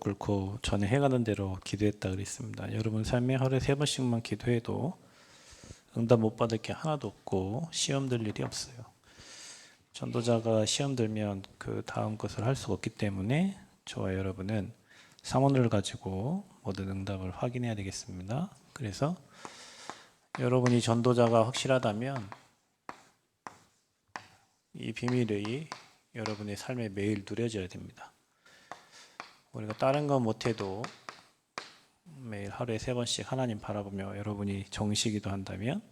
꿇고 전에 해가는 대로 기도했다 그랬습니다. 여러분 삶에 하루에 3번씩만 기도해도 응답 못 받을 게 하나도 없고 시험 들 일이 없어요. 전도자가 시험 들면 그 다음 것을 할 수가 없기 때문에 저와 여러분은 삼원을 가지고 모든 응답을 확인해야 되겠습니다. 그래서 여러분이 전도자가 확실하다면 이 비밀이 여러분의 삶에 매일 누려져야 됩니다. 우리가 다른 건 못해도 매일 하루에 3번씩 하나님 바라보며 여러분이 정시기도 한다면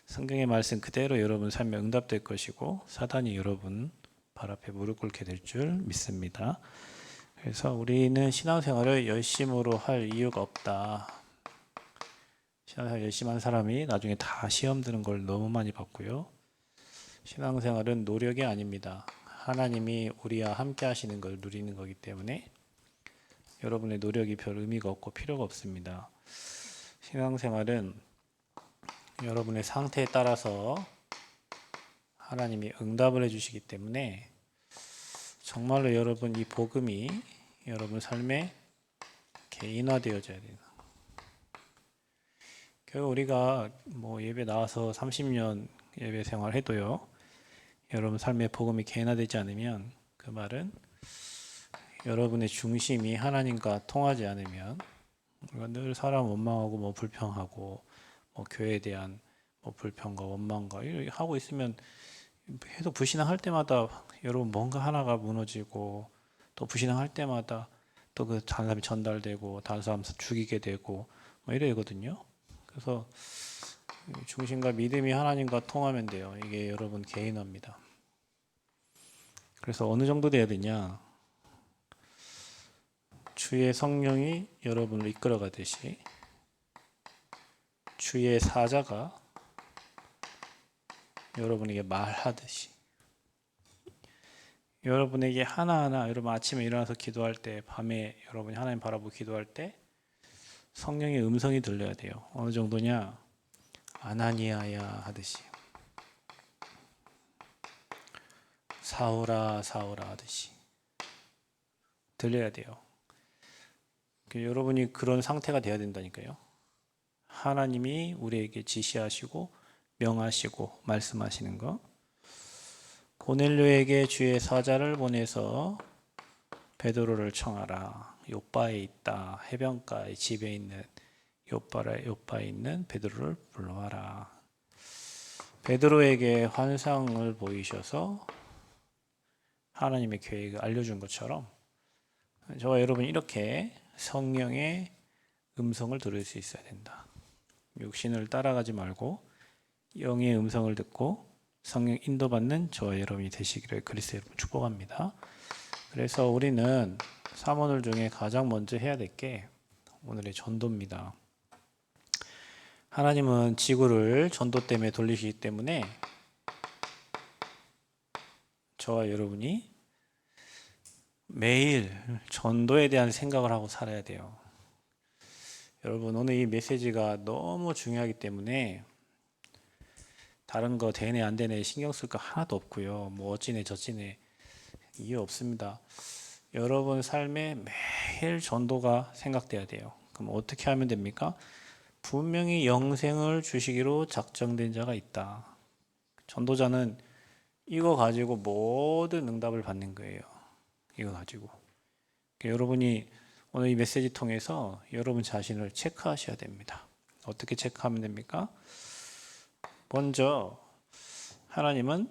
성경의 말씀 그대로 여러분 삶에 응답될 것이고 사단이 여러분 발 앞에 무릎 꿇게 될 줄 믿습니다. 그래서 우리는 신앙생활을 열심으로 할 이유가 없다. 신앙생활 열심히 한 사람이 나중에 다 시험 드는 걸 너무 많이 봤고요. 신앙생활은 노력이 아닙니다. 하나님이 우리와 함께 하시는 걸 누리는 거기 때문에 여러분의 노력이 별 의미가 없고 필요가 없습니다. 신앙생활은 여러분의 상태에 따라서 하나님이 응답을 해주시기 때문에 정말로 여러분 이 복음이 여러분 삶에 개인화되어져야 돼요. 결국 우리가 예배 나와서 30년 예배 생활 해도요, 여러분 삶에 복음이 개인화되지 않으면 그 말은 여러분의 중심이 하나님과 통하지 않으면 늘 사람 원망하고 불평하고 교회에 대한 불평과 원망과 이렇게 하고 있으면 계속 불신앙할 때마다 여러분 뭔가 하나가 무너지고 또 불신앙할 때마다 또 그 다른 사람이 전달되고 다른 사람 죽이게 되고 이래거든요. 그래서 중심과 믿음이 하나님과 통하면 돼요. 이게 여러분 개인화입니다. 그래서 어느 정도 돼야 되냐? 주의 성령이 여러분을 이끌어 가듯이 주의 사자가 여러분에게 말하듯이 여러분에게 하나하나 여러분 아침에 일어나서 기도할 때 밤에 여러분이 하나님 바라보고 기도할 때 성령의 음성이 들려야 돼요. 어느 정도냐? 아나니아야 하듯이 사울아 사울아 하듯이 들려야 돼요. 여러분이 그런 상태가 돼야 된다니까요. 하나님이 우리에게 지시하시고 명하시고 말씀하시는 거. 고넬료에게 주의 사자를 보내서 베드로를 청하라. 요바에 있다. 해변가에 집에 있는 요바에 있는 베드로를 불러와라. 베드로에게 환상을 보이셔서 하나님의 계획을 알려준 것처럼 저와 여러분이 이렇게 성령의 음성을 들을 수 있어야 된다. 육신을 따라가지 말고 영의 음성을 듣고 성령 인도받는 저와 여러분이 되시기를 그리스도 여러분 축복합니다. 그래서 우리는 사모늘 중에 가장 먼저 해야 될 게 오늘의 전도입니다. 하나님은 지구를 전도 때문에 돌리시기 때문에 저와 여러분이 매일 전도에 대한 생각을 하고 살아야 돼요. 여러분 오늘 이 메시지가 너무 중요하기 때문에 다른 거 되네 안 되네 신경 쓸 거 하나도 없고요. 어찌네 저찌네 이유 없습니다. 여러분 삶에 매일 전도가 생각돼야 돼요. 그럼 어떻게 하면 됩니까? 분명히 영생을 주시기로 작정된 자가 있다. 전도자는 이거 가지고 모든 응답을 받는 거예요. 이거 가지고. 여러분이 오늘 이 메시지 통해서 여러분 자신을 체크하셔야 됩니다. 어떻게 체크하면 됩니까? 먼저 하나님은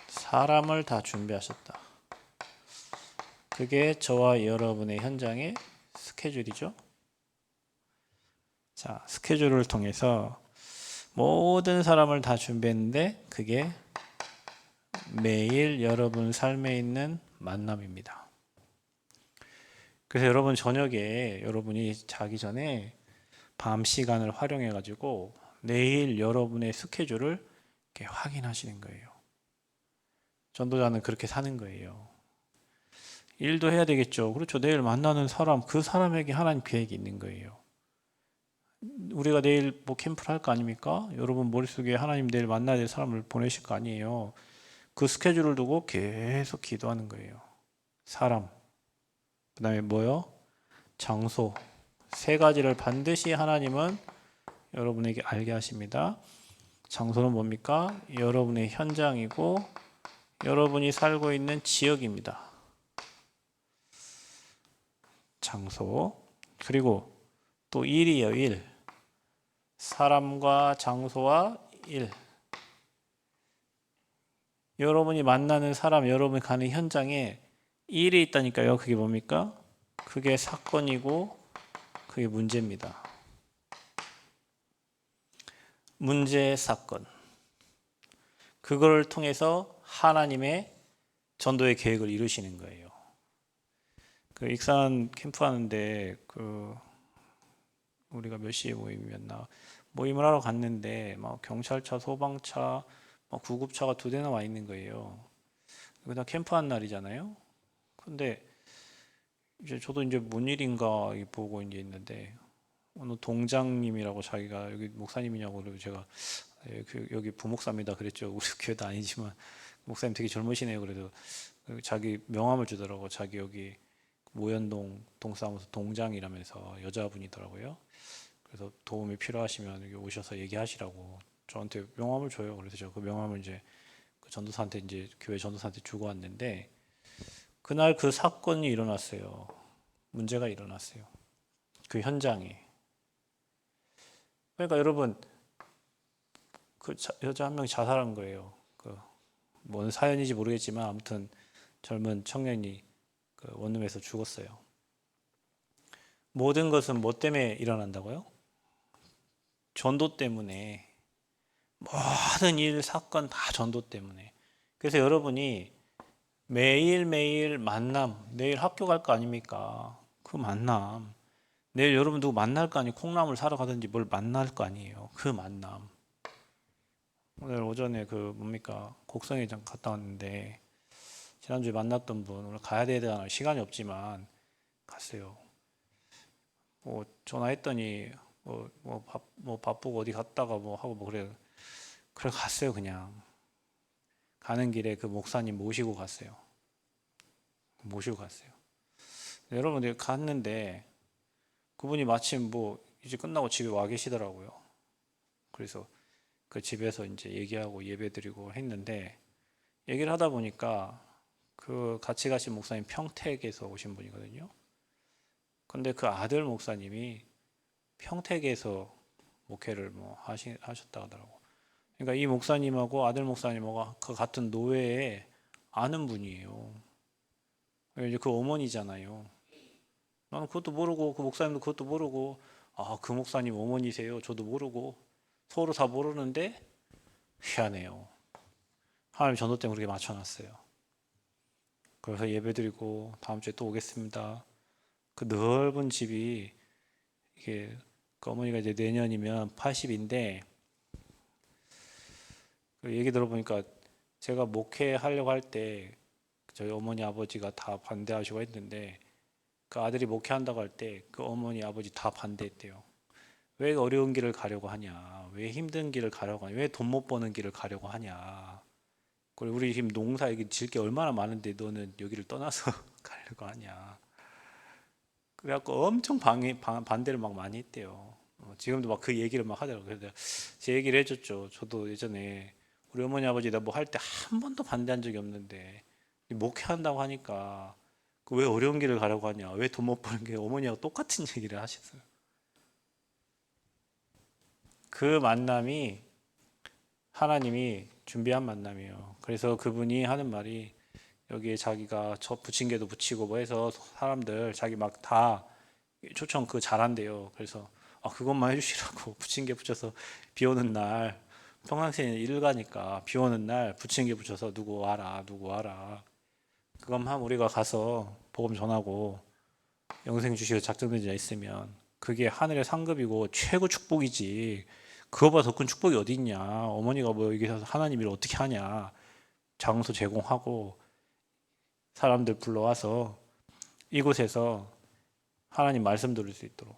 사람을 다 준비하셨다. 그게 저와 여러분의 현장의 스케줄이죠. 자, 스케줄을 통해서 모든 사람을 다 준비했는데 그게 매일 여러분 삶에 있는 만남입니다. 그래서 여러분 저녁에 여러분이 자기 전에 밤 시간을 활용해 가지고 내일 여러분의 스케줄을 이렇게 확인하시는 거예요. 전도자는 그렇게 사는 거예요. 일도 해야 되겠죠. 그렇죠. 내일 만나는 사람, 그 사람에게 하나님 계획이 있는 거예요. 우리가 내일 캠프를 할 거 아닙니까? 여러분 머릿속에 하나님 내일 만나야 될 사람을 보내실 거 아니에요. 그 스케줄을 두고 계속 기도하는 거예요. 사람, 그 다음에 뭐요? 장소. 세 가지를 반드시 하나님은 여러분에게 알게 하십니다. 장소는 뭡니까? 여러분의 현장이고 여러분이 살고 있는 지역입니다. 장소. 그리고 또 일이에요. 일. 사람과 장소와 일. 여러분이 만나는 사람, 여러분이 가는 현장에 일이 있다니까요. 그게 뭡니까? 그게 사건이고 그게 문제입니다. 문제의 사건. 그걸 통해서 하나님의 전도의 계획을 이루시는 거예요. 그 익산 캠프 하는데 우리가 몇 시에 모임이었나? 모임을 하러 갔는데 막 경찰차, 소방차, 막 구급차가 2대나 와 있는 거예요. 그다 캠프한 날이잖아요. 근데 이제 저도 이제 뭔 일인가 보고 이제 있는데 어느 동장님이라고 자기가 여기 목사님이냐고 그러고 제가 여기 부목사입니다 그랬죠. 우리 교회도 아니지만 목사님 되게 젊으시네요. 그래도 자기 명함을 주더라고. 자기 여기 모현동 동사무소 동장이라면서 여자분이더라고요. 그래서 도움이 필요하시면 여기 오셔서 얘기하시라고 저한테 명함을 줘요. 그래서 제가 그 명함을 이제 그 전도사한테 이제 교회 전도사한테 주고 왔는데 그날 그 사건이 일어났어요. 문제가 일어났어요. 그 현장에. 그러니까 여러분 그 여자 한 명이 자살한 거예요. 뭔 사연인지 모르겠지만 아무튼 젊은 청년이 그 원룸에서 죽었어요. 모든 것은 뭐 때문에 일어난다고요? 전도 때문에. 모든 일, 사건 다 전도 때문에. 그래서 여러분이 매일매일 만남, 내일 학교 갈 거 아닙니까? 그 만남. 내일 여러분 누구 만날 거 아니에요? 콩나물 사러 가든지 뭘 만날 거 아니에요? 그 만남. 오늘 오전에 뭡니까? 곡성회장 갔다 왔는데 지난주에 만났던 분 오늘 가야 되잖아요. 시간이 없지만 갔어요. 뭐 전화했더니 바쁘고 어디 갔다가 뭐 하고 뭐 그래 갔어요. 그냥 가는 길에 그 목사님 모시고 갔어요. 여러분들 갔는데 그분이 마침 뭐 이제 끝나고 집에 와 계시더라고요. 그래서 그 집에서 이제 얘기하고 예배드리고 했는데 얘기를 하다 보니까 그 같이 가신 목사님 평택에서 오신 분이거든요. 근데 그 아들 목사님이 평택에서 목회를 뭐 하셨다 하더라고. 그러니까 이 목사님하고 아들 목사님하고 그 같은 노회에 아는 분이에요. 이제 그 어머니잖아요. 나는 그것도 모르고 그 목사님도 그것도 모르고 그 목사님 어머니세요. 저도 모르고 서로 다 모르는데 희한해요. 하나님 전도 때문에 그렇게 맞춰놨어요. 그래서 예배드리고 다음 주에 또 오겠습니다. 그 넓은 집이 이게 그 어머니가 이제 내년이면 80인데 그 얘기 들어보니까 제가 목회하려고 할 때 저희 어머니 아버지가 다 반대하시고 했는데 그 아들이 목회한다고 할 때 그 어머니 아버지 다 반대했대요. 왜 어려운 길을 가려고 하냐? 왜 힘든 길을 가려고 하냐? 왜 돈 못 버는 길을 가려고 하냐? 그리고 우리 지금 농사 여기 질 게 얼마나 많은데 너는 여기를 떠나서 가려고 하냐? 그래갖고 엄청 반대를 막 많이 했대요. 지금도 막 그 얘기를 막 하더라고요. 그래서 제 얘기를 해줬죠. 저도 예전에 우리 어머니 아버지 나 뭐 할 때 한 번도 반대한 적이 없는데 목회한다고 하니까 왜 어려운 길을 가려고 하냐? 왜 돈 못 버는 게 어머니하고 똑같은 얘기를 하셨어요. 그 만남이 하나님이 준비한 만남이에요. 그래서 그분이 하는 말이 여기에 자기가 부침개도 붙이고 뭐 해서 사람들 자기 막 다 초청 잘한대요. 그래서 그것만 해주시라고 부침개 붙여서 비 오는 날 평상시에는 일 가니까 비 오는 날 부침개 붙여서 누구 와라 그것만 우리가 가서 복음 전하고 영생 주시고 작정된 자 있으면 그게 하늘의 상급이고 최고 축복이지. 그거보다 더 큰 축복이 어디 있냐. 어머니가 뭐 여기서 하나님 일을 어떻게 하냐. 장소 제공하고 사람들 불러와서 이곳에서 하나님 말씀 들을 수 있도록.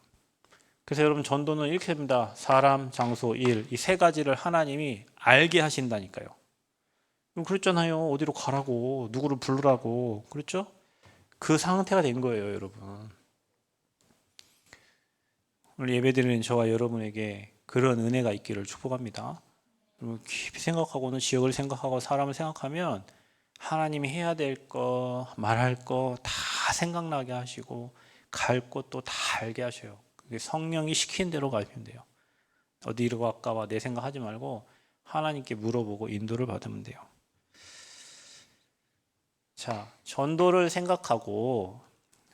그래서 여러분 전도는 이렇게 됩니다. 사람, 장소, 일. 이 세 가지를 하나님이 알게 하신다니까요. 그랬잖아요. 어디로 가라고 누구를 부르라고 그랬죠? 그 상태가 된 거예요, 여러분. 오늘 예배드리는 저와 여러분에게 그런 은혜가 있기를 축복합니다. 여러분 깊이 생각하고는 지역을 생각하고 사람을 생각하면 하나님이 해야 될 거, 말할 거 다 생각나게 하시고 갈 곳도 다 알게 하셔요. 그게 성령이 시킨 대로 가시면 돼요. 어디로 갈까 봐 내 생각하지 말고 하나님께 물어보고 인도를 받으면 돼요. 자, 전도를 생각하고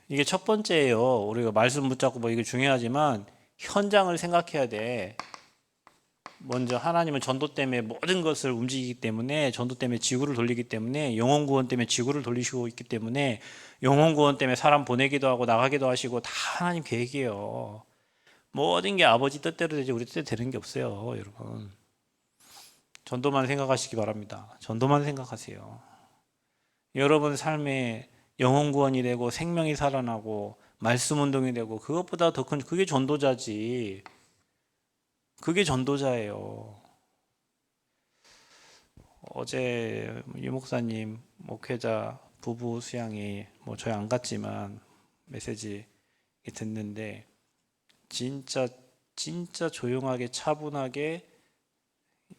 이게 첫 번째예요. 우리가 말씀 붙잡고 뭐 이게 중요하지만 현장을 생각해야 돼. 먼저 하나님은 전도 때문에 모든 것을 움직이기 때문에, 전도 때문에 지구를 돌리기 때문에, 영혼 구원 때문에 지구를 돌리시고 있기 때문에, 영혼 구원 때문에 사람 보내기도 하고 나가기도 하시고 다 하나님 계획이에요. 모든 게 아버지 뜻대로 되지 우리 뜻대로 되는 게 없어요, 여러분. 전도만 생각하시기 바랍니다. 전도만 생각하세요. 여러분 삶에 영혼 구원이 되고 생명이 살아나고 말씀 운동이 되고 그것보다 더 큰 그게 전도자지. 그게 전도자예요. 어제 유 목사님 목회자 부부 수양이 뭐 저희 안 갔지만 메시지 듣는데 진짜 조용하게 차분하게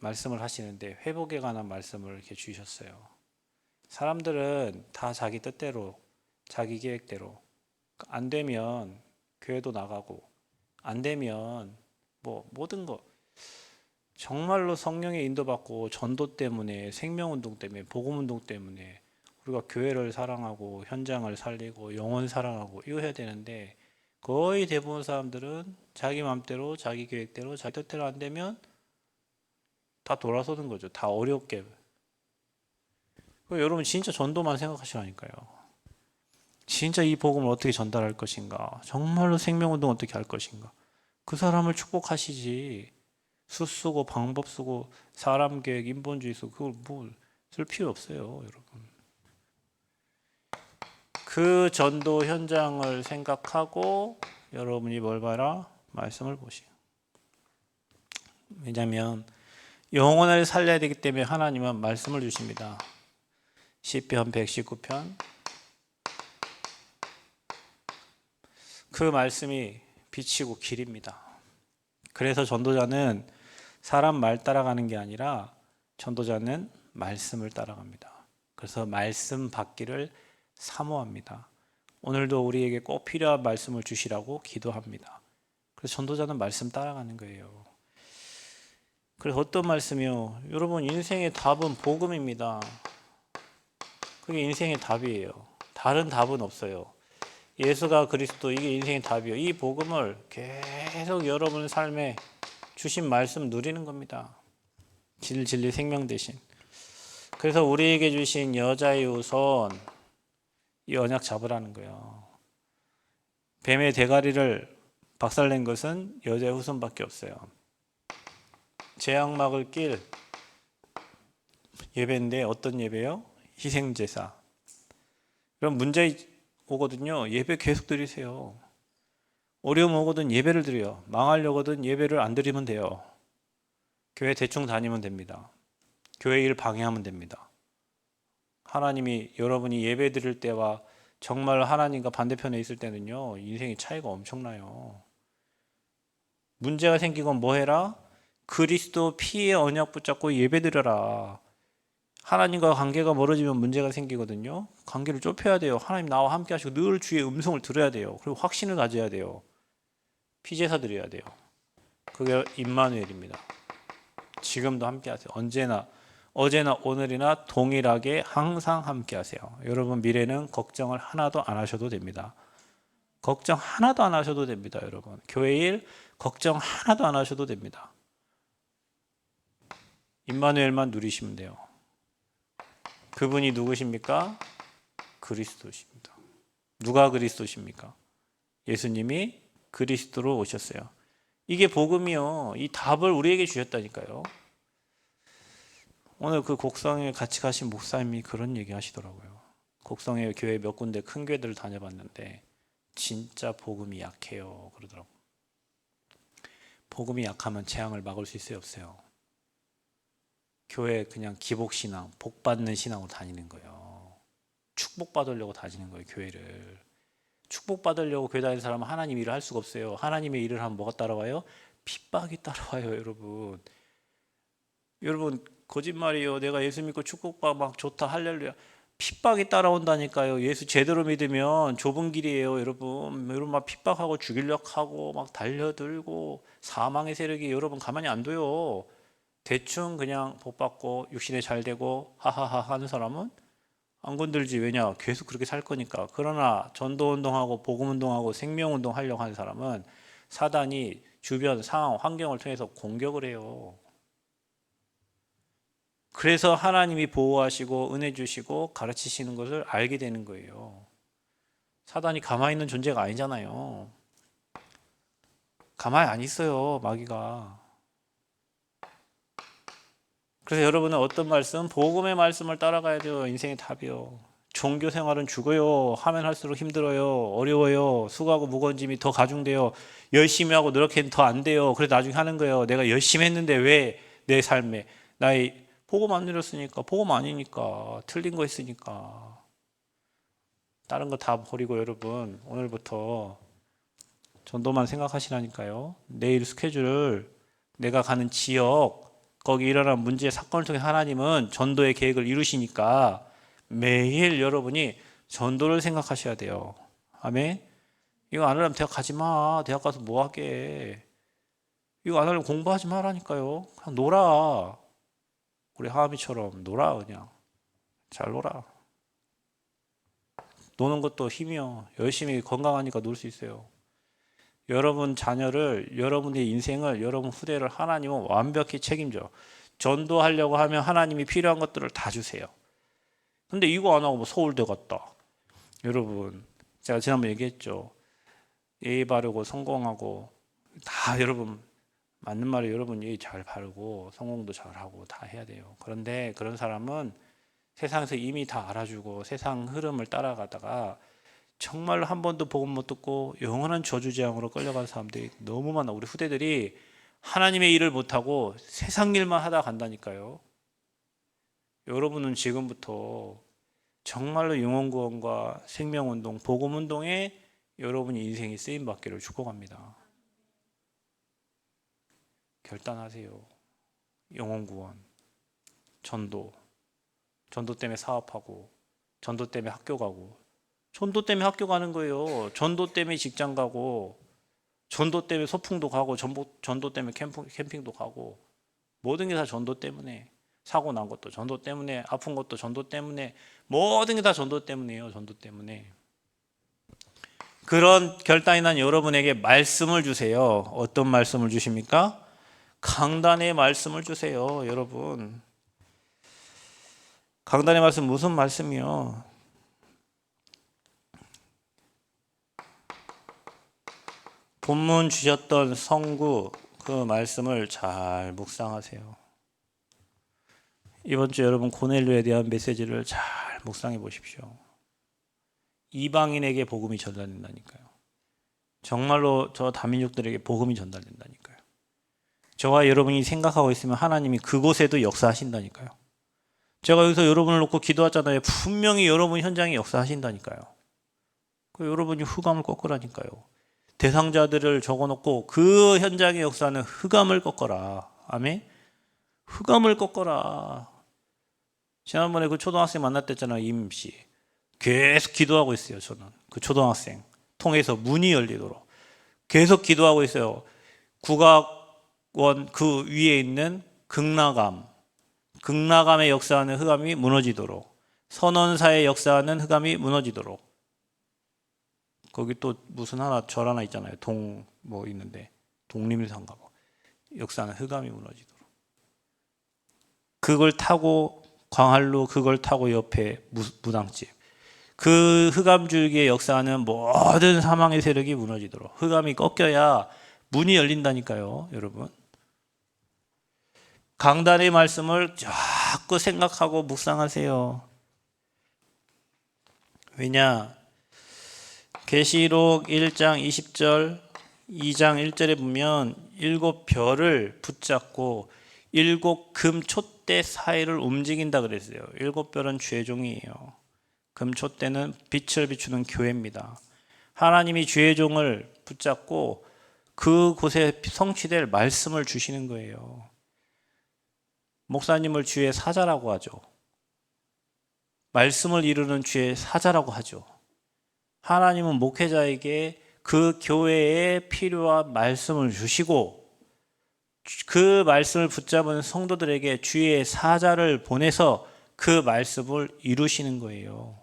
말씀을 하시는데 회복에 관한 말씀을 이렇게 주셨어요. 사람들은 다 자기 뜻대로 자기 계획대로 안 되면 교회도 나가고 안 되면 뭐 모든 거 정말로 성령의 인도받고 전도 때문에 생명운동 때문에 복음운동 때문에 우리가 교회를 사랑하고 현장을 살리고 영혼 사랑하고 이거 해야 되는데 거의 대부분 사람들은 자기 마음대로 자기 계획대로 자기 뜻대로 안 되면 다 돌아서는 거죠. 다 어렵게. 여러분 진짜 전도만 생각하시라니까요. 진짜 이 복음을 어떻게 전달할 것인가, 정말로 생명운동 어떻게 할 것인가, 그 사람을 축복하시지. 수 쓰고 방법 쓰고 사람 계획 인본주의 쓰고 그걸 뭐 쓸 필요 없어요, 여러분. 그 전도 현장을 생각하고 여러분이 뭘 봐라? 말씀을 보시오. 왜냐하면 영혼을 살려야 되기 때문에 하나님은 말씀을 주십니다. 시편 119편 그 말씀이 빛이고 길입니다. 그래서 전도자는 사람 말 따라가는 게 아니라 전도자는 말씀을 따라갑니다. 그래서 말씀 받기를 사모합니다. 오늘도 우리에게 꼭 필요한 말씀을 주시라고 기도합니다. 그래서 전도자는 말씀 따라가는 거예요. 그래서 어떤 말씀이요? 여러분 인생의 답은 복음입니다. 그게 인생의 답이에요. 다른 답은 없어요. 예수가 그리스도 이게 인생의 답이에요. 이 복음을 계속 여러분 삶에 주신 말씀 누리는 겁니다. 진리 생명 대신. 그래서 우리에게 주신 여자의 후손 이 언약 잡으라는 거예요. 뱀의 대가리를 박살낸 것은 여자의 후손밖에 없어요. 재앙막을 낄 예배인데 어떤 예배요? 희생제사. 그럼 문제 오거든요. 예배 계속 드리세요. 어려움 오거든 예배를 드려요. 망하려거든 예배를 안 드리면 돼요. 교회 대충 다니면 됩니다. 교회 일 방해하면 됩니다. 하나님이 여러분이 예배 드릴 때와 정말 하나님과 반대편에 있을 때는요, 인생의 차이가 엄청나요. 문제가 생기건 뭐 해라? 그리스도 피의 언약 붙잡고 예배 드려라. 하나님과 관계가 멀어지면 문제가 생기거든요. 관계를 좁혀야 돼요. 하나님 나와 함께 하시고 늘 주의 음성을 들어야 돼요. 그리고 확신을 가져야 돼요. 피제사 드려야 돼요. 그게 임마누엘입니다. 지금도 함께 하세요. 언제나 어제나 오늘이나 동일하게 항상 함께 하세요. 여러분 미래는 걱정을 하나도 안 하셔도 됩니다. 걱정 하나도 안 하셔도 됩니다, 여러분. 교회 일 걱정 하나도 안 하셔도 됩니다. 임마누엘만 누리시면 돼요. 그분이 누구십니까? 그리스도십니다. 누가 그리스도십니까? 예수님이 그리스도로 오셨어요. 이게 복음이요. 이 답을 우리에게 주셨다니까요. 오늘 그 곡성에 같이 가신 목사님이 그런 얘기 하시더라고요. 곡성에 교회 몇 군데 큰 교회들을 다녀봤는데 진짜 복음이 약해요. 그러더라고요. 복음이 약하면 재앙을 막을 수 있어요, 없어요? 교회 그냥 기복신앙, 복받는 신앙으로 다니는 거예요. 축복받으려고 다니는 거예요, 교회를. 축복받으려고 교회 다니는 사람은 하나님 일을 할 수가 없어요. 하나님의 일을 하면 뭐가 따라와요? 핍박이 따라와요, 여러분. 여러분, 거짓말이에요. 내가 예수 믿고 축복받 막 좋다, 할렐루야. 핍박이 따라온다니까요. 예수 제대로 믿으면 좁은 길이에요, 여러분. 여러분 막 핍박하고 죽이려고 하고 막 달려들고 사망의 세력이 여러분 가만히 안 둬요. 대충 그냥 복 받고 육신에 잘 되고 하하하 하는 사람은 안 건들지. 왜냐? 계속 그렇게 살 거니까. 그러나 전도운동하고 복음운동하고 생명운동 하려고 하는 사람은 사단이 주변 상황, 환경을 통해서 공격을 해요. 그래서 하나님이 보호하시고 은혜 주시고 가르치시는 것을 알게 되는 거예요. 사단이 가만히 있는 존재가 아니잖아요. 가만히 안 있어요, 마귀가. 그래서 여러분은 어떤 말씀? 복음의 말씀을 따라가야 돼요. 인생의 답이요. 종교 생활은 죽어요. 하면 할수록 힘들어요. 어려워요. 수고하고 무거운 짐이 더 가중돼요. 열심히 하고 노력해도 더 안 돼요. 그래서 나중에 하는 거예요. 내가 열심히 했는데 왜 내 삶에 나의 복음 안 누렸으니까, 복음 아니니까, 틀린 거 했으니까. 다른 거 다 버리고 여러분 오늘부터 전도만 생각하시라니까요. 내일 스케줄을 내가 가는 지역 거기 일어난 문제 사건을 통해 하나님은 전도의 계획을 이루시니까 매일 여러분이 전도를 생각하셔야 돼요. 아멘. 이거 안 하려면 대학 가지 마. 대학 가서 뭐 하게. 이거 안 하려면 공부하지 마라니까요. 그냥 놀아. 우리 하암이처럼 놀아. 그냥 잘 놀아. 노는 것도 힘이요. 열심히 건강하니까 놀 수 있어요. 여러분 자녀를, 여러분의 인생을, 여러분 후대를 하나님은 완벽히 책임져. 전도하려고 하면 하나님이 필요한 것들을 다 주세요. 근데 이거 안 하고 뭐 서울대 갔다. 여러분, 제가 지난번에 얘기했죠. 예의 바르고 성공하고 다 여러분 맞는 말이 여러분 예의 잘 바르고 성공도 잘하고 다 해야 돼요. 그런데 그런 사람은 세상에서 이미 다 알아주고 세상 흐름을 따라가다가 정말로 한 번도 복음 못 듣고 영원한 저주재앙으로 끌려간 사람들이 너무 많아. 우리 후대들이 하나님의 일을 못하고 세상 일만 하다 간다니까요. 여러분은 지금부터 정말로 영혼구원과 생명운동, 복음운동에 여러분이 인생이 쓰임받기를 축복합니다. 결단하세요. 영혼구원, 전도 때문에 사업하고 전도 때문에 학교 가고 전도 때문에 학교 가는 거예요. 전도 때문에 직장 가고 전도 때문에 소풍도 가고 전도 때문에 캠핑도 가고 모든 게 다 전도 때문에 사고 난 것도 전도 때문에 아픈 것도 전도 때문에 모든 게 다 전도 때문이에요. 전도 때문에. 그런 결단이 난 여러분에게 말씀을 주세요. 어떤 말씀을 주십니까? 강단의 말씀을 주세요. 여러분. 강단의 말씀 무슨 말씀이요? 본문 주셨던 성구 그 말씀을 잘 묵상하세요. 이번 주 여러분 고넬료에 대한 메시지를 잘 묵상해 보십시오. 이방인에게 복음이 전달된다니까요. 정말로 저 다민족들에게 복음이 전달된다니까요. 저와 여러분이 생각하고 있으면 하나님이 그곳에도 역사하신다니까요. 제가 여기서 여러분을 놓고 기도하잖아요. 분명히 여러분 현장에 역사하신다니까요. 여러분이 흑암을 꺾으라니까요. 대상자들을 적어놓고 그 현장의 역사는 흑암을 꺾어라. 아멘. 흑암을 꺾어라. 지난번에 그 초등학생 만났댔잖아요. 임씨. 계속 기도하고 있어요. 저는 그 초등학생 통해서 문이 열리도록 계속 기도하고 있어요. 국악원 그 위에 있는 극락암의 역사하는 흑암이 무너지도록, 선원사의 역사하는 흑암이 무너지도록. 거기 또 무슨 절 하나 있잖아요. 뭐 있는데 독립산가 뭐 역사하는 흑암이 무너지도록. 그걸 타고 광활루, 그걸 타고 옆에 무당집. 그 흑암줄기의 역사하는 모든 사망의 세력이 무너지도록. 흑암이 꺾여야 문이 열린다니까요, 여러분. 강단의 말씀을 자꾸 생각하고 묵상하세요. 왜냐? 계시록 1장 20절, 2장 1절에 보면 7별을 붙잡고 7금 촛대 사이를 움직인다 그랬어요. 7별은 죄종이에요. 금초대는 빛을 비추는 교회입니다. 하나님이 주의 종을 붙잡고 그곳에 성취될 말씀을 주시는 거예요. 목사님을 주의 사자라고 하죠. 말씀을 이루는 주의 사자라고 하죠. 하나님은 목회자에게 그 교회에 필요한 말씀을 주시고 그 말씀을 붙잡은 성도들에게 주의 사자를 보내서 그 말씀을 이루시는 거예요.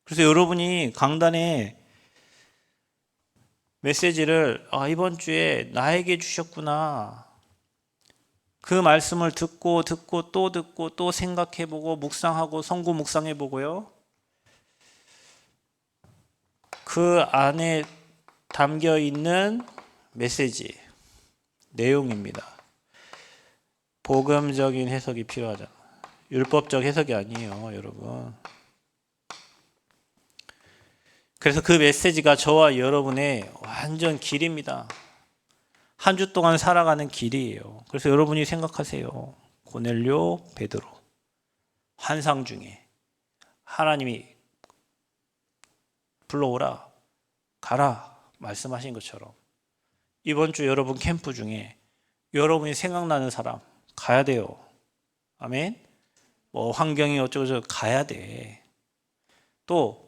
그래서 여러분이 강단에 메시지를 이번 주에 나에게 주셨구나. 그 말씀을 듣고 또 생각해보고 묵상하고 성구 묵상해보고요. 그 안에 담겨 있는 메시지, 내용입니다. 복음적인 해석이 필요하잖아요. 율법적 해석이 아니에요, 여러분. 그래서 그 메시지가 저와 여러분의 완전 길입니다. 한 주 동안 살아가는 길이에요. 그래서 여러분이 생각하세요. 고넬료, 베드로. 환상 중에 하나님이 불러오라, 가라 말씀하신 것처럼 이번 주 여러분 캠프 중에 여러분이 생각나는 사람 가야 돼요. 아멘. 뭐 환경이 어쩌고저쩌고 가야 돼. 또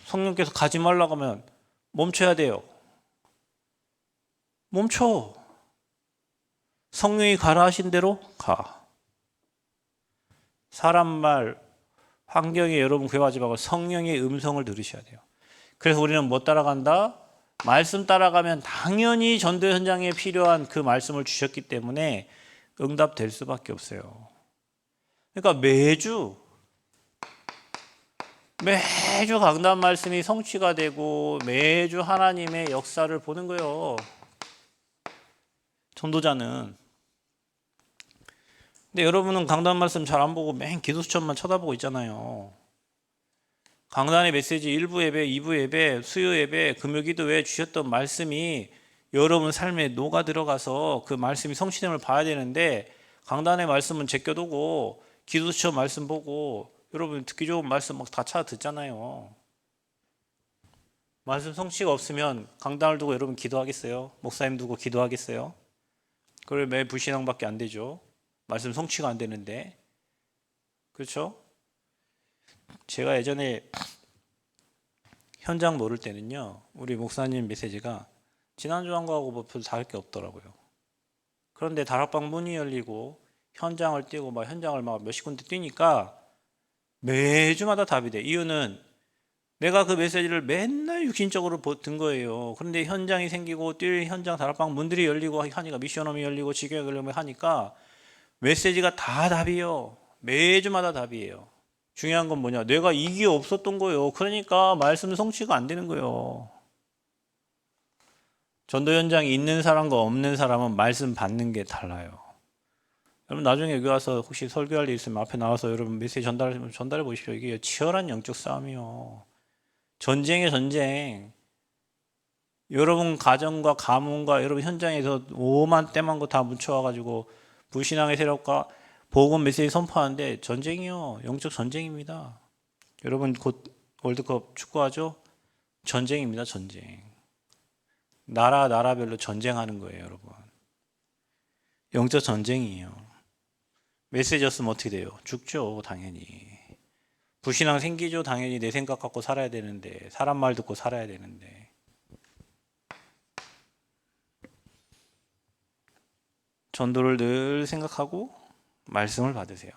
성령께서 가지 말라고 하면 멈춰야 돼요. 멈춰. 성령이 가라 하신 대로 가. 사람 말, 환경에 여러분 구애하지 말고 성령의 음성을 들으셔야 돼요. 그래서 우리는 뭐 따라간다? 말씀 따라가면 당연히 전도 현장에 필요한 그 말씀을 주셨기 때문에 응답될 수밖에 없어요. 그러니까 매주 강단 말씀이 성취가 되고 매주 하나님의 역사를 보는 거예요. 전도자는. 근데 여러분은 강단 말씀 잘 안 보고 맨 기도수첩만 쳐다보고 있잖아요. 강단의 메시지 1부 예배, 2부 예배, 수요 예배, 금요 기도에 주셨던 말씀이 여러분 삶에 녹아 들어가서 그 말씀이 성취됨을 봐야 되는데 강단의 말씀은 제껴두고 기도수첩 말씀 보고 여러분 듣기 좋은 말씀 막 다 찾아 듣잖아요. 말씀 성취가 없으면 강단을 두고 여러분 기도하겠어요? 목사님 두고 기도하겠어요? 그걸 매 불신앙밖에 안 되죠. 말씀 성취가 안 되는데. 그렇죠? 제가 예전에 현장 모를 때는요, 우리 목사님 메시지가 지난주 한 거하고 뭐 별로 다를 게 없더라고요. 그런데 다락방 문이 열리고 현장을 뛰고 막 현장을 막 몇십 군데 뛰니까 매주마다 답이 돼. 이유는 내가 그 메시지를 맨날 육신적으로 든 거예요. 그런데 현장이 생기고 뛸 현장 다락방 문들이 열리고 하니까 미션홈이 열리고 지교회 열리고 하니까 메시지가 다 답이에요. 매주마다 답이에요. 중요한 건 뭐냐? 내가 이게 없었던 거예요. 그러니까 말씀 성취가 안 되는 거예요. 전도 현장에 있는 사람과 없는 사람은 말씀 받는 게 달라요. 여러분 나중에 여기 와서 혹시 설교할 일 있으면 앞에 나와서 여러분 메시지 전달해 보십시오. 이게 치열한 영적 싸움이요. 전쟁의 전쟁. 여러분 가정과 가문과 여러분 현장에서 오만 때만 거 다 묻혀와가지고 불신앙의 세력과 복음 메시지 선포하는데 전쟁이요. 영적 전쟁입니다. 여러분 곧 월드컵 축구하죠? 전쟁입니다. 전쟁. 나라별로 전쟁하는 거예요. 여러분. 영적 전쟁이에요. 메시지 없으면 어떻게 돼요? 죽죠. 당연히. 불신앙 생기죠. 당연히 내 생각 갖고 살아야 되는데 사람 말 듣고 살아야 되는데 전도를 늘 생각하고 말씀을 받으세요.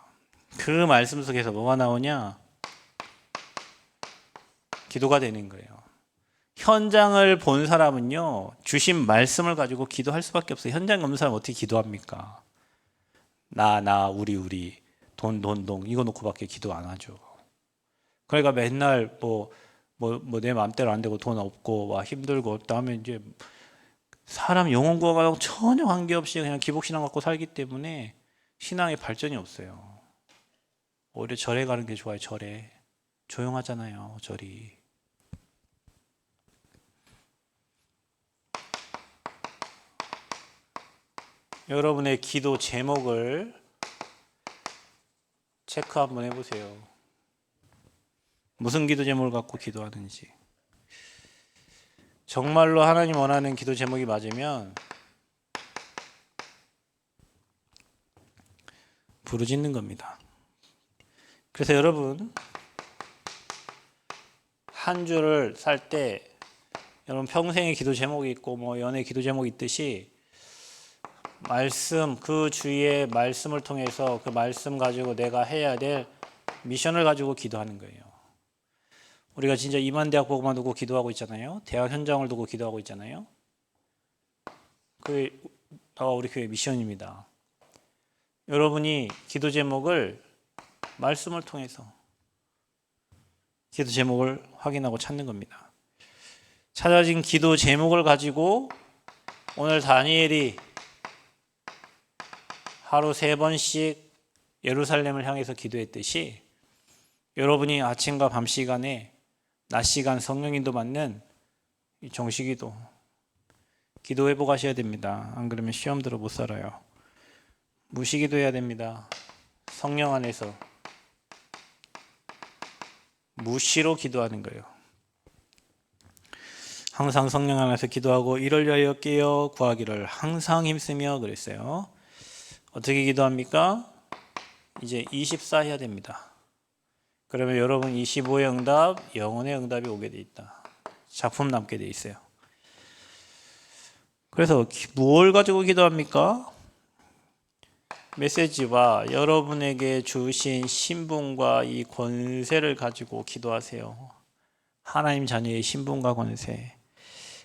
그 말씀 속에서 뭐가 나오냐? 기도가 되는 거예요. 현장을 본 사람은요, 주신 말씀을 가지고 기도할 수밖에 없어요. 현장 없는 사람은 어떻게 기도합니까? 우리, 돈, 이거 놓고밖에 기도 안 하죠. 그러니까 맨날 내 마음대로 안 되고 돈 없고 와 힘들고 없다 하면 이제 사람 영혼 구원과 전혀 관계없이 그냥 기복신앙 갖고 살기 때문에 신앙의 발전이 없어요. 오히려 절에 가는 게 좋아요. 절에. 조용하잖아요. 절이. 여러분의 기도 제목을 체크 한번 해보세요. 무슨 기도 제목을 갖고 기도하든지. 정말로 하나님 원하는 기도 제목이 맞으면 부르짖는 겁니다. 그래서 여러분 한 주를 살 때 여러분 평생의 기도 제목이 있고 뭐 연애 기도 제목이 있듯이 말씀, 그 주의 말씀을 통해서 그 말씀 가지고 내가 해야 될 미션을 가지고 기도하는 거예요. 우리가 진짜 임한대학 보고만 두고 기도하고 있잖아요. 대학 현장을 두고 기도하고 있잖아요. 그게 다가 우리 교회 미션입니다. 여러분이 기도 제목을 말씀을 통해서 기도 제목을 확인하고 찾는 겁니다. 찾아진 기도 제목을 가지고 오늘 다니엘이 하루 3번씩 예루살렘을 향해서 기도했듯이 여러분이 아침과 밤 시간에 낮 시간 성령인도 받는 정시기도 기도 회복하셔야 됩니다. 안 그러면 시험 들어 못 살아요. 무시기도 해야 됩니다. 성령 안에서 무시로 기도하는 거예요. 항상 성령 안에서 기도하고 이를 위하여 깨어 구하기를 항상 힘쓰며 그랬어요. 어떻게 기도합니까? 이제 24 해야 됩니다. 그러면 여러분 25의 응답, 영혼의 응답이 오게 돼 있다. 작품 남게 돼 있어요. 그래서 뭘 가지고 기도합니까? 메시지와 여러분에게 주신 신분과 이 권세를 가지고 기도하세요. 하나님 자녀의 신분과 권세.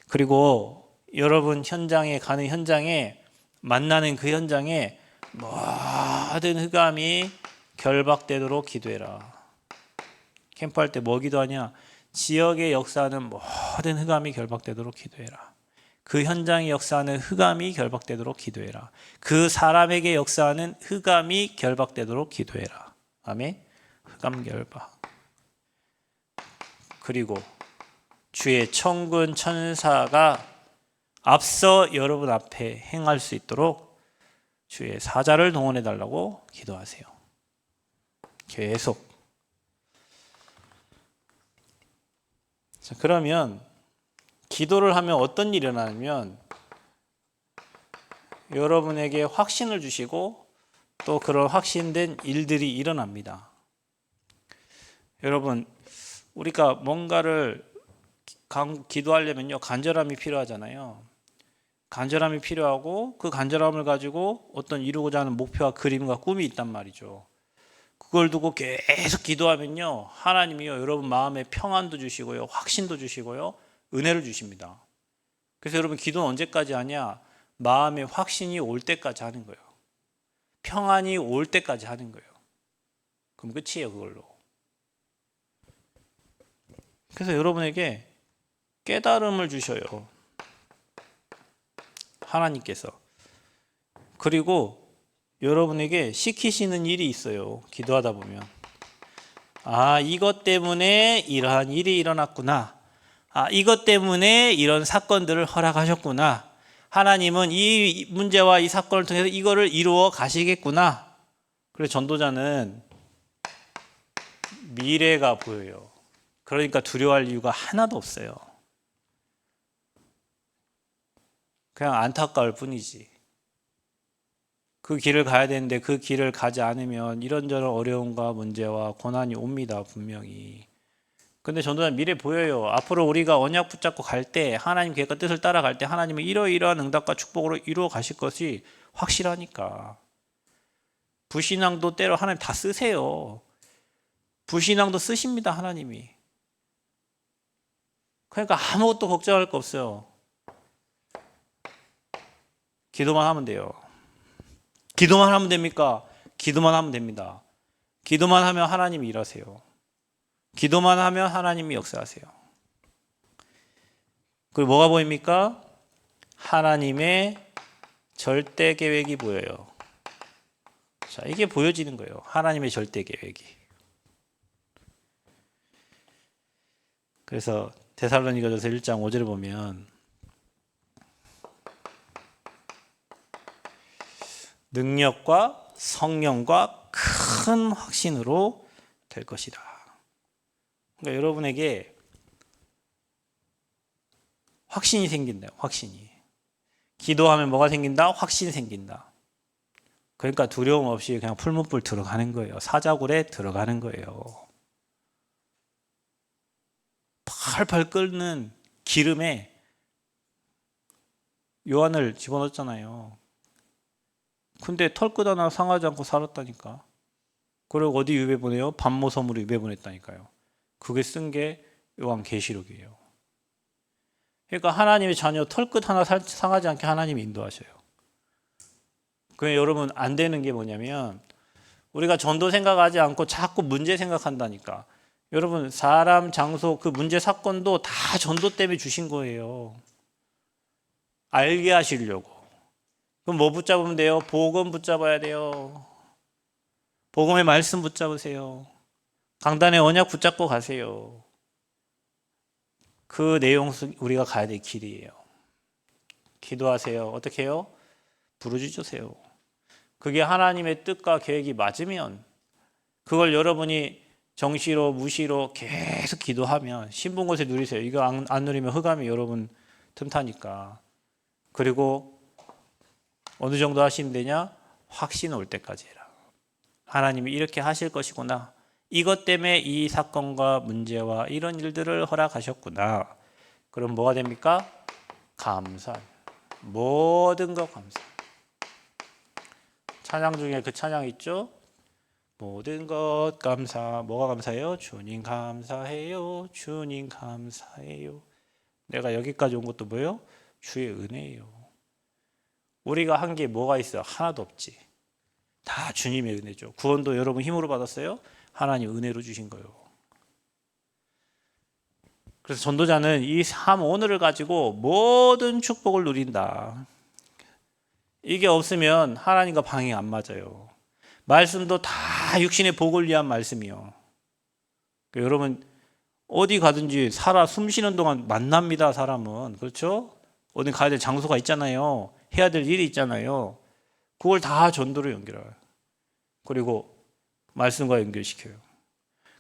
그리고 여러분 현장에 가는 현장에 만나는 그 현장에 모든 흑암이 결박되도록 기도해라. 캠프할 때 뭐 기도하냐? 지역의 역사하는 모든 흑암이 결박되도록 기도해라. 그 현장의 역사하는 흑암이 결박되도록 기도해라. 그 사람에게 역사하는 흑암이 결박되도록 기도해라. 아멘. 흑암 결박. 그리고 주의 천군 천사가 앞서 여러분 앞에 행할 수 있도록 주의 사자를 동원해 달라고 기도하세요. 계속. 자, 그러면 기도를 하면 어떤 일이 일어나냐면 여러분에게 확신을 주시고 또 그런 확신된 일들이 일어납니다. 여러분 우리가 뭔가를 기도하려면요 간절함이 필요하잖아요. 간절함이 필요하고 그 간절함을 가지고 어떤 이루고자 하는 목표와 그림과 꿈이 있단 말이죠. 그걸 두고 계속 기도하면요 하나님이요 여러분 마음에 평안도 주시고요 확신도 주시고요 은혜를 주십니다. 그래서 여러분 기도는 언제까지 하냐? 마음에 확신이 올 때까지 하는 거예요. 평안이 올 때까지 하는 거예요. 그럼 끝이에요 그걸로. 그래서 여러분에게 깨달음을 주셔요. 하나님께서. 그리고 여러분에게 시키시는 일이 있어요. 기도하다 보면. 아, 이것 때문에 이러한 일이 일어났구나. 아, 이것 때문에 이런 사건들을 허락하셨구나. 하나님은 이 문제와 이 사건을 통해서 이거를 이루어 가시겠구나. 그래서 전도자는 미래가 보여요. 그러니까 두려워할 이유가 하나도 없어요. 그냥 안타까울 뿐이지. 그 길을 가야 되는데 그 길을 가지 않으면 이런저런 어려움과 문제와 고난이 옵니다. 분명히. 근데 전도자는 미래 보여요. 앞으로 우리가 언약 붙잡고 갈 때 하나님 계획과 뜻을 따라갈 때 하나님은 이러이러한 응답과 축복으로 이루어 가실 것이 확실하니까. 불신앙도 때로 하나님 다 쓰세요. 불신앙도 쓰십니다. 하나님이. 그러니까 아무것도 걱정할 거 없어요. 기도만 하면 돼요. 기도만 하면 됩니까? 기도만 하면 됩니다. 기도만 하면 하나님이 일하세요. 기도만 하면 하나님이 역사하세요. 그리고 뭐가 보입니까? 하나님의 절대 계획이 보여요. 자, 이게 보여지는 거예요. 하나님의 절대 계획이. 그래서 데살로니가전서 1장 5절에 보면 능력과 성령과 큰 확신으로 될 것이다. 그러니까 여러분에게 확신이 생긴다. 확신이. 기도하면 뭐가 생긴다? 확신 생긴다. 그러니까 두려움 없이 그냥 풀무불 들어가는 거예요. 사자굴에 들어가는 거예요. 팔팔 끓는 기름에 요한을 집어넣었잖아요. 근데 털끝 하나 상하지 않고 살았다니까. 그리고 어디 유배 보내요? 반모섬으로 유배 보냈다니까요. 그게 쓴 게 요한계시록이에요. 그러니까 하나님의 자녀 털끝 하나 상하지 않게 하나님이 인도하셔요. 그게 여러분 안 되는 게 뭐냐면 우리가 전도 생각하지 않고 자꾸 문제 생각한다니까. 여러분 사람, 장소, 그 문제 사건도 다 전도 때문에 주신 거예요. 알게 하시려고. 그럼 뭐 붙잡으면 돼요? 복음 붙잡아야 돼요. 복음의 말씀 붙잡으세요. 강단의 언약 붙잡고 가세요. 그 내용 우리가 가야 될 길이에요. 기도하세요. 어떻게 해요? 부르짖으세요. 그게 하나님의 뜻과 계획이 맞으면 그걸 여러분이 정시로 무시로 계속 기도하면 신분 곳에 누리세요. 이거 안 누리면 흑암이 여러분 틈타니까. 그리고 어느 정도 하시면 되냐? 확신 올 때까지 해라. 하나님이 이렇게 하실 것이구나. 이것 때문에 이 사건과 문제와 이런 일들을 허락하셨구나. 그럼 뭐가 됩니까? 감사. 모든 것 감사. 찬양 중에 그 찬양 있죠? 모든 것 감사. 뭐가 감사해요? 주님 감사해요. 주님 감사해요. 내가 여기까지 온 것도 뭐예요? 주의 은혜예요. 우리가 한 게 뭐가 있어요? 하나도 없지. 다 주님의 은혜죠. 구원도 여러분 힘으로 받았어요? 하나님 은혜로 주신 거예요. 그래서 전도자는 이 삶 오늘을 가지고 모든 축복을 누린다. 이게 없으면 하나님과 방향이 안 맞아요. 말씀도 다 육신의 복을 위한 말씀이요. 그러니까 여러분 어디 가든지 살아 숨 쉬는 동안 만납니다. 사람은. 그렇죠? 어디 가야 될 장소가 있잖아요. 해야 될 일이 있잖아요. 그걸 다 전도로 연결해요. 그리고 말씀과 연결시켜요.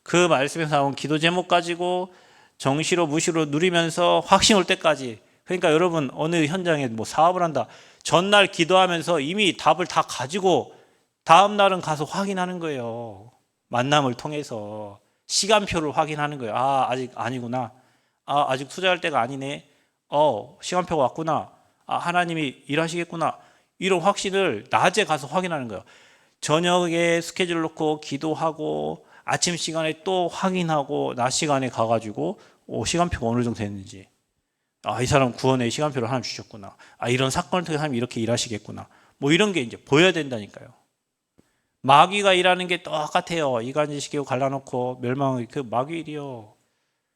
그 말씀에서 나온 기도 제목 가지고 정시로 무시로 누리면서 확신 올 때까지. 그러니까 여러분 어느 현장에 뭐 사업을 한다. 전날 기도하면서 이미 답을 다 가지고 다음 날은 가서 확인하는 거예요. 만남을 통해서 시간표를 확인하는 거예요. 아, 아직 아니구나. 아, 아직 투자할 때가 아니네. 시간표가 왔구나. 아, 하나님이 일하시겠구나. 이런 확신을 낮에 가서 확인하는 거예요. 저녁에 스케줄 놓고 기도하고 아침 시간에 또 확인하고 낮 시간에 가가지고 시간표가 어느 정도 됐는지. 아, 이 사람 구원의 시간표를 하나 주셨구나. 아, 이런 사건을 통해 하나님이 이렇게 일하시겠구나. 뭐 이런 게 이제 보여야 된다니까요. 마귀가 일하는 게 똑같아요. 이간질시키고 갈라놓고 멸망의 그 마귀 일이요.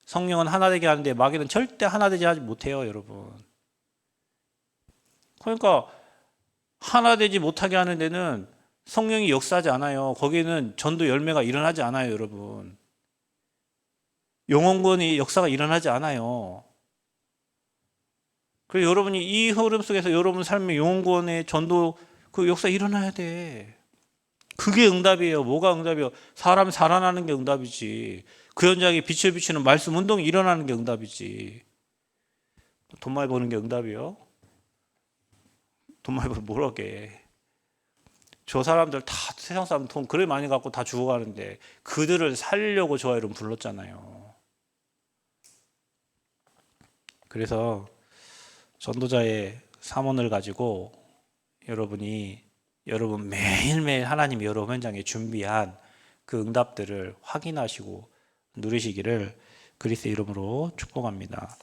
성령은 하나 되게 하는데 마귀는 절대 하나 되지 하지 못해요, 여러분. 그러니까 하나 되지 못하게 하는 데는 성령이 역사하지 않아요. 거기에는 전도 열매가 일어나지 않아요, 여러분. 영혼권의 역사가 일어나지 않아요. 그래서 여러분이 이 흐름 속에서 여러분 삶의 영혼권의 전도 그 역사 일어나야 돼. 그게 응답이에요. 뭐가 응답이에요? 사람 살아나는 게 응답이지. 그 현장에 빛을 비추는 말씀 운동이 일어나는 게 응답이지. 돈 많이 버는 게 응답이요? 돈 많이 벌면 뭐라게. 저 사람들 다 세상 사람 돈 그래 많이 갖고 다 죽어가는데 그들을 살리려고 저와 여러분 불렀잖아요. 그래서 전도자의 삼원을 가지고 여러분이 여러분 매일매일 하나님이 여러분 현장에 준비한 그 응답들을 확인하시고 누리시기를 그리스도의 이름으로 축복합니다.